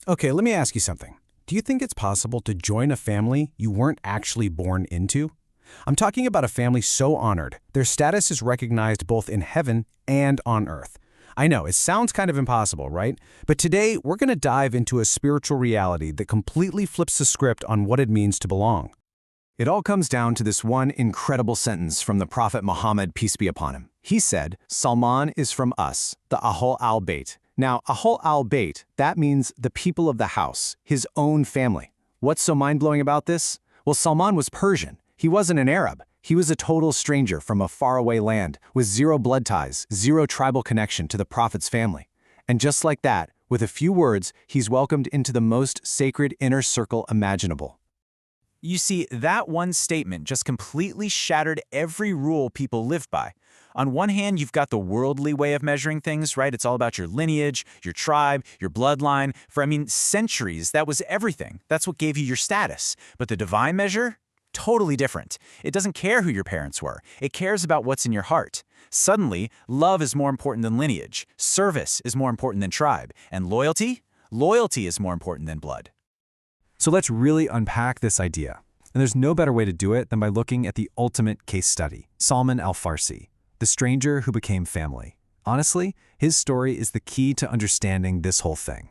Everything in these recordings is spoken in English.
Okay, let me ask you something. Do you think it's possible to join a family you weren't actually born into? I'm talking about a family so honored, their status is recognized both in heaven and on earth. I know, it sounds kind of impossible, right? But today, we're going to dive into a spiritual reality that completely flips the script on what it means to belong. It all comes down to this one incredible sentence from the Prophet Muhammad, peace be upon him. He said, Salman is from us, the Ahl al-Bayt. Now, Ahl al-Bayt, that means the people of the house, his own family. What's so mind-blowing about this? Well, Salman was Persian. He wasn't an Arab. He was a total stranger from a faraway land with zero blood ties, zero tribal connection to the Prophet's family. And just like that, with a few words, he's welcomed into the most sacred inner circle imaginable. You see, that one statement just completely shattered every rule people lived by. On one hand, you've got the worldly way of measuring things, right? It's all about your lineage, your tribe, your bloodline. For, centuries, that was everything. That's what gave you your status. But the divine measure? Totally different. It doesn't care who your parents were. It cares about what's in your heart. Suddenly, love is more important than lineage, service is more important than tribe, and loyalty? Loyalty is more important than blood. So let's really unpack this idea. And there's no better way to do it than by looking at the ultimate case study, Salman al-Farsi, the stranger who became family. Honestly, his story is the key to understanding this whole thing.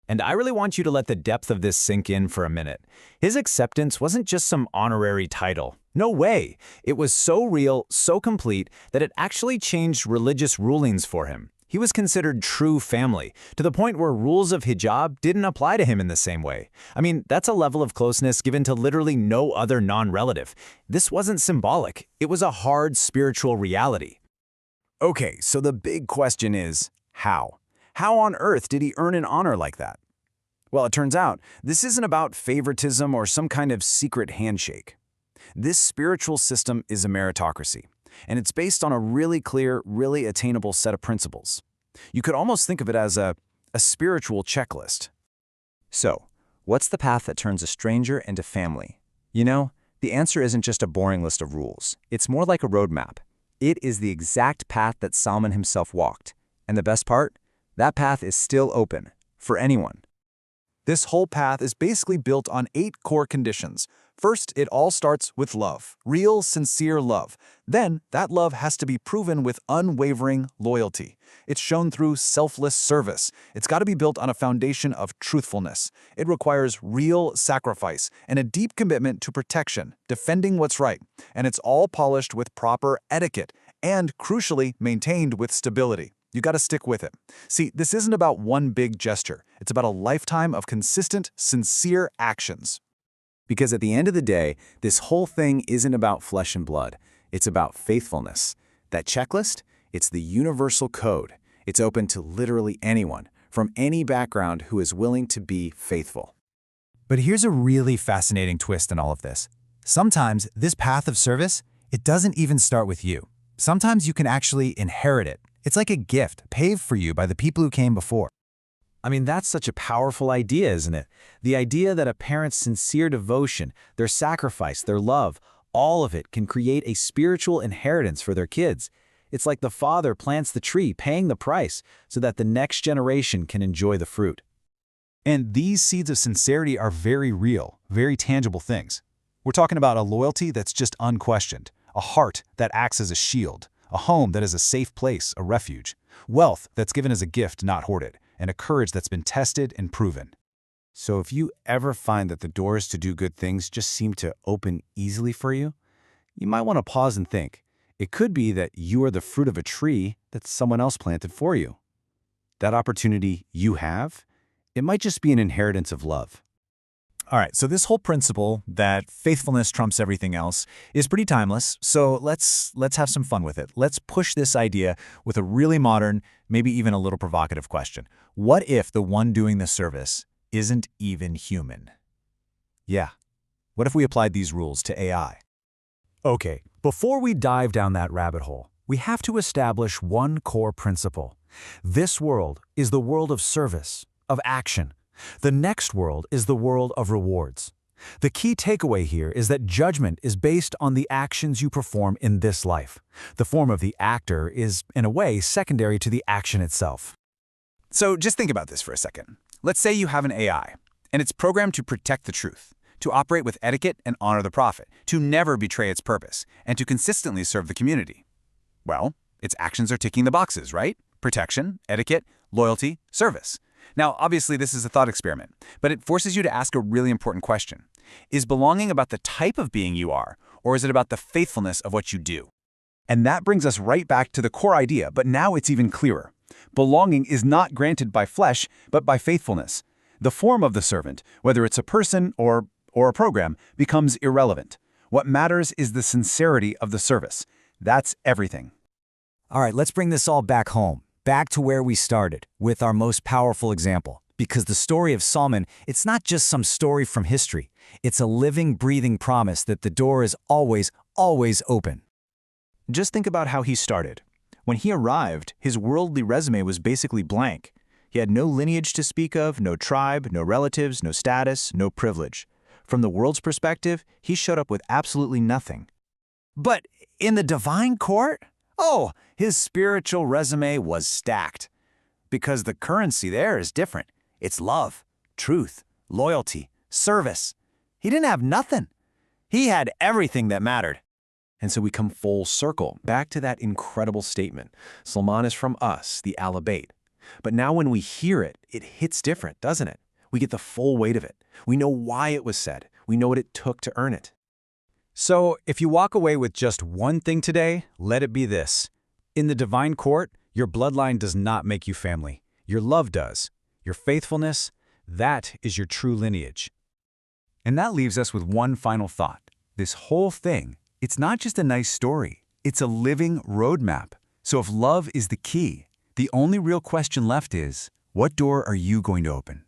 And I really want you to let the depth of this sink in for a minute. His acceptance wasn't just some honorary title. No way. It was so real, so complete, that it actually changed religious rulings for him. He was considered true family, to the point where rules of hijab didn't apply to him in the same way. That's a level of closeness given to literally no other non-relative. This wasn't symbolic. It was a hard spiritual reality. Okay, so the big question is, how? How on earth did he earn an honor like that? Well, it turns out, this isn't about favoritism or some kind of secret handshake. This spiritual system is a meritocracy, and it's based on a really clear, really attainable set of principles. You could almost think of it as a spiritual checklist. So, what's the path that turns a stranger into family? The answer isn't just a boring list of rules. It's more like a roadmap. It is the exact path that Salman himself walked. And the best part? That path is still open for anyone. This whole path is basically built on 8 core conditions. First, it all starts with love, real, sincere love. Then, that love has to be proven with unwavering loyalty. It's shown through selfless service. It's got to be built on a foundation of truthfulness. It requires real sacrifice and a deep commitment to protection, defending what's right. And it's all polished with proper etiquette and, crucially, maintained with stability. You got to stick with it. See, this isn't about one big gesture. It's about a lifetime of consistent, sincere actions. Because at the end of the day, this whole thing isn't about flesh and blood. It's about faithfulness. That checklist, it's the universal code. It's open to literally anyone, from any background who is willing to be faithful. But here's a really fascinating twist in all of this. Sometimes this path of service, it doesn't even start with you. Sometimes you can actually inherit it. It's like a gift paved for you by the people who came before. That's such a powerful idea, isn't it? The idea that a parent's sincere devotion, their sacrifice, their love, all of it can create a spiritual inheritance for their kids. It's like the father plants the tree, paying the price, so that the next generation can enjoy the fruit. And these seeds of sincerity are very real, very tangible things. We're talking about a loyalty that's just unquestioned, a heart that acts as a shield, a home that is a safe place, a refuge, wealth that's given as a gift, not hoarded, and a courage that's been tested and proven. So if you ever find that the doors to do good things just seem to open easily for you, you might want to pause and think. It could be that you are the fruit of a tree that someone else planted for you. That opportunity you have, it might just be an inheritance of love. All right, so this whole principle that faithfulness trumps everything else is pretty timeless, so let's have some fun with it. Let's push this idea with a really modern, maybe even a little provocative question. What if the one doing the service isn't even human? Yeah. What if we applied these rules to AI? Okay, before we dive down that rabbit hole, we have to establish one core principle. This world is the world of service, of action. The next world is the world of rewards. The key takeaway here is that judgment is based on the actions you perform in this life. The form of the actor is, in a way, secondary to the action itself. So just think about this for a second. Let's say you have an AI, and it's programmed to protect the truth, to operate with etiquette and honor the prophet, to never betray its purpose, and to consistently serve the community. Well, its actions are ticking the boxes, right? Protection, etiquette, loyalty, service. Now, obviously, this is a thought experiment, but it forces you to ask a really important question. Is belonging about the type of being you are, or is it about the faithfulness of what you do? And that brings us right back to the core idea, but now it's even clearer. Belonging is not granted by flesh, but by faithfulness. The form of the servant, whether it's a person or a program, becomes irrelevant. What matters is the sincerity of the service. That's everything. All right, let's bring this all back home, back to where we started, with our most powerful example. Because the story of Solomon, it's not just some story from history. It's a living, breathing promise that the door is always, always open. Just think about how he started. When he arrived, his worldly resume was basically blank. He had no lineage to speak of, no tribe, no relatives, no status, no privilege. From the world's perspective, he showed up with absolutely nothing. But in the divine court? Oh, his spiritual resume was stacked. Because the currency there is different. It's love, truth, loyalty, service. He didn't have nothing. He had everything that mattered. And so we come full circle, back to that incredible statement. Salman is from us, the Ahl Bayt. But now when we hear it, it hits different, doesn't it? We get the full weight of it. We know why it was said. We know what it took to earn it. So, if you walk away with just one thing today, let it be this. In the divine court, your bloodline does not make you family. Your love does. Your faithfulness, that is your true lineage. And that leaves us with one final thought. This whole thing, it's not just a nice story. It's a living roadmap. So if love is the key, the only real question left is, what door are you going to open?